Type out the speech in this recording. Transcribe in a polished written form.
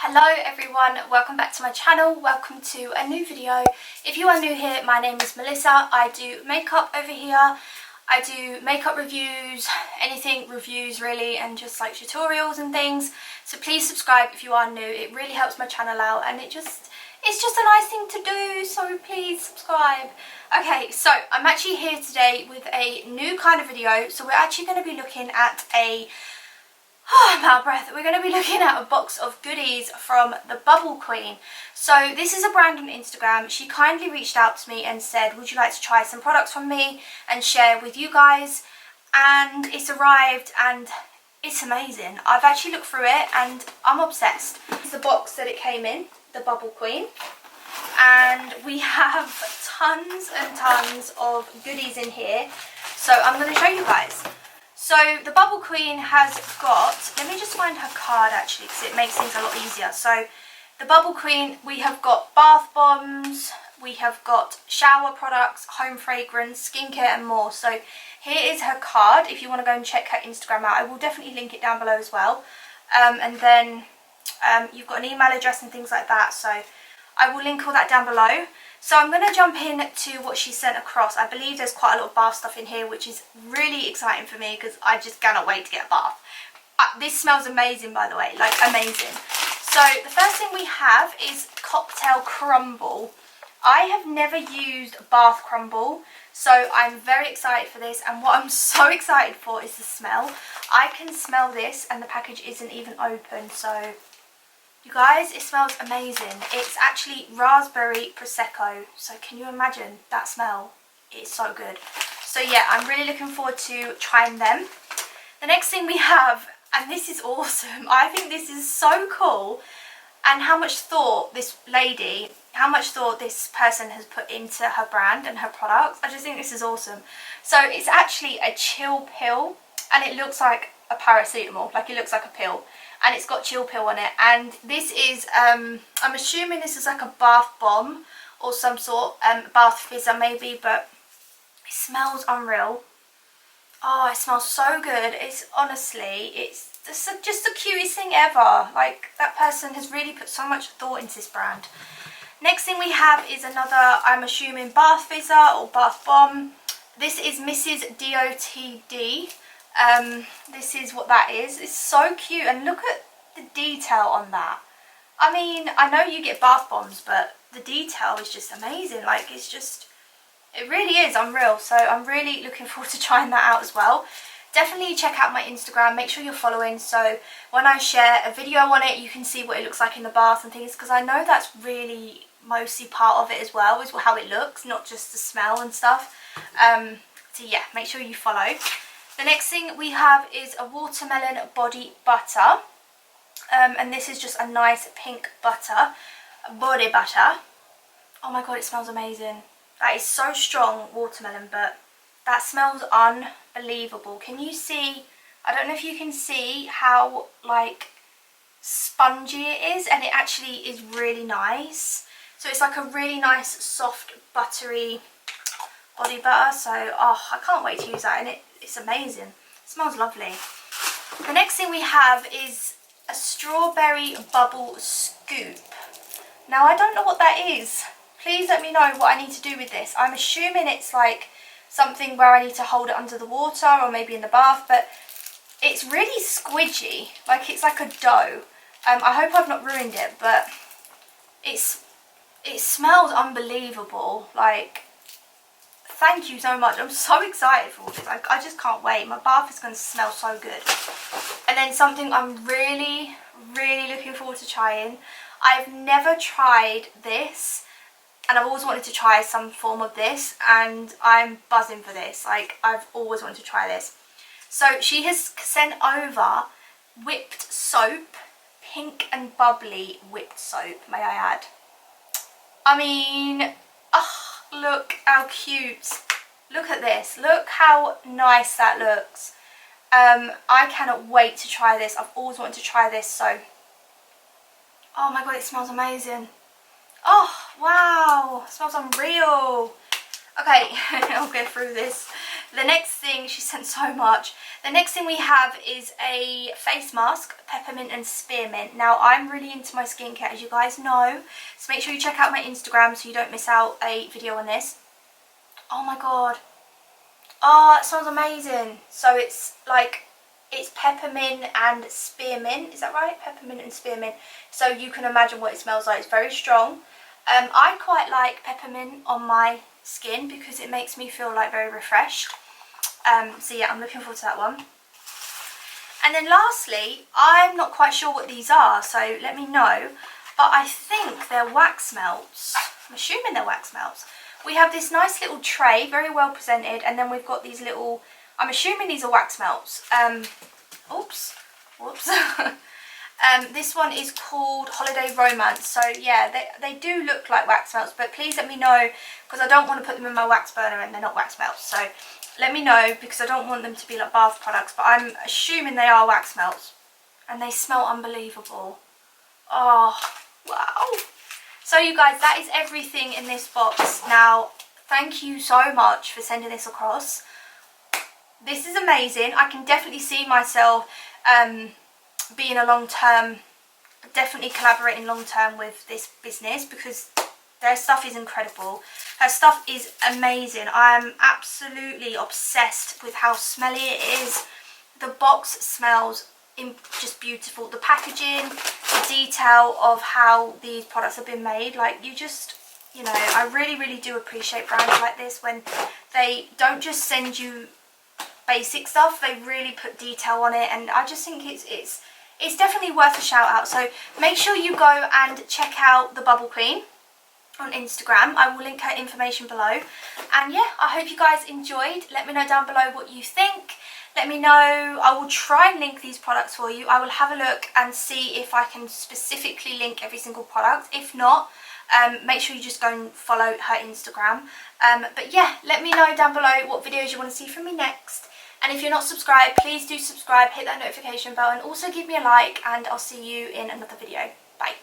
Hello everyone, welcome back to my channel, welcome to a new video. If you are new here, my name is Melissa. I do makeup over here. I do makeup reviews, anything reviews really, and just like tutorials and things. So please subscribe if you are new, it really helps my channel out and it's just a nice thing to do, so please subscribe. Okay, so I'm actually here today with a new kind of video. So we're actually going to be looking at I'm out of breath. We're going to be looking at a box of goodies from the Bubble Queen. So this is a brand on Instagram. She kindly reached out to me and said, would you like to try some products from me and share with you guys? And it's arrived and it's amazing. I've actually looked through it and I'm obsessed. This is the box that it came in, the Bubble Queen. And we have tons and tons of goodies in here. So I'm going to show you guys. So the Bubble Queen has got, let me just find her card actually because it makes things a lot easier. So the Bubble Queen, we have got bath bombs, we have got shower products, home fragrance, skincare and more. So here is her card if you want to go and check her Instagram out. I will definitely link it down below as well. And then you've got an email address and things like that. So I will link all that down below. So I'm going to jump in to what she sent across. I believe there's quite a lot of bath stuff in here, which is really exciting for me because I just cannot wait to get a bath. This smells amazing, by the way, like amazing. So the first thing we have is Cocktail Crumble. I have never used bath crumble, so I'm very excited for this. And what I'm so excited for is the smell. I can smell this and the package isn't even open, so you guys, it smells amazing. It's actually raspberry prosecco, so can you imagine that smell? It's so good. So yeah, I'm really looking forward to trying them. The next thing we have, and this is awesome, I think this is so cool, and how much thought this lady, how much thought this person has put into her brand and her products. I just think this is awesome. So it's actually a chill pill, and it looks like a paracetamol, like it looks like a pill. And it's got chill pill on it, and this is I'm assuming this is like a bath bomb or some sort, bath fizzer maybe, but it smells unreal. Oh, it smells so good. It's honestly, it's just the cutest thing ever. Like, that person has really put so much thought into this brand. Next thing we have is another, I'm assuming, bath fizzer or bath bomb. This is Mrs. DOTD. This is what that is. It's so cute, and look at the detail on that. I mean, I know you get bath bombs, but the detail is just amazing. Like, it's just, it really is unreal. So I'm really looking forward to trying that out as well. Definitely check out my Instagram, make sure you're following, so when I share a video on it you can see what it looks like in the bath and things, because I know that's really mostly part of it as well, is how it looks, not just the smell and stuff. So yeah, make sure you follow. The next thing we have is a watermelon body butter, and this is just a nice pink butter, body butter. Oh my god, it smells amazing. That is so strong, watermelon, but that smells unbelievable. Can you see, I don't know if you can see how like spongy it is, and it actually is really nice. So it's like a really nice soft buttery body butter, so oh, I can't wait to use that, and it's amazing. It smells lovely. The next thing we have is a strawberry bubble scoop. Now I don't know what that is. Please let me know what I need to do with this. I'm assuming it's like something where I need to hold it under the water or maybe in the bath, but it's really squidgy, like it's like a dough. I hope I've not ruined it, but it smells unbelievable. Like, thank you so much. I'm so excited for this. I just can't wait. My bath is going to smell so good. And then something I'm really, really looking forward to trying. I've never tried this, and I've always wanted to try some form of this, and I'm buzzing for this. Like, I've always wanted to try this. So she has sent over whipped soap, pink and bubbly whipped soap, may I add. I mean, oh, look how cute. Look at this. Look how nice that looks. I cannot wait to try this. I've always wanted to try this, so. Oh my god, it smells amazing. Oh, wow. It smells unreal. Okay, I'll go through this. The next thing, she sent so much. The next thing we have is a face mask, peppermint and spearmint. Now, I'm really into my skincare, as you guys know, so make sure you check out my Instagram so you don't miss out a video on this. Oh my god. Oh, it smells amazing. So it's like, it's peppermint and spearmint, is that right? Peppermint and spearmint. So you can imagine what it smells like. It's very strong. I quite like peppermint on my skin because it makes me feel like very refreshed. So yeah, I'm looking forward to that one. And then lastly, I'm not quite sure what these are, so let me know. But I think they're wax melts. I'm assuming they're wax melts. We have this nice little tray, very well presented, and then we've got these little, I'm assuming these are wax melts. Oops, whoops. This one is called Holiday Romance. So yeah, they do look like wax melts, but please let me know, because I don't want to put them in my wax burner and they're not wax melts. So let me know, because I don't want them to be like bath products, but I'm assuming they are wax melts. And they smell unbelievable. Oh, wow. So you guys, that is everything in this box. Now, thank you so much for sending this across. This is amazing. I can definitely see myself being a long-term, definitely collaborating long-term with this business, because their stuff is incredible. Her stuff is amazing. I'm absolutely obsessed with how smelly it is. The box smells just beautiful. The packaging, the detail of how these products have been made, like, you just, you know, I really do appreciate brands like this when they don't just send you basic stuff, they really put detail on it, and I just think it's definitely worth a shout out. So make sure you go and check out the Bubble Queen on Instagram. I will link her information below. And yeah, I hope you guys enjoyed. Let me know down below what you think. Let me know. I will try and link these products for you. I will have a look and see if I can specifically link every single product. If not, make sure you just go and follow her Instagram. But yeah, let me know down below what videos you want to see from me next. And if you're not subscribed, please do subscribe, hit that notification bell, and also give me a like, and I'll see you in another video. Bye.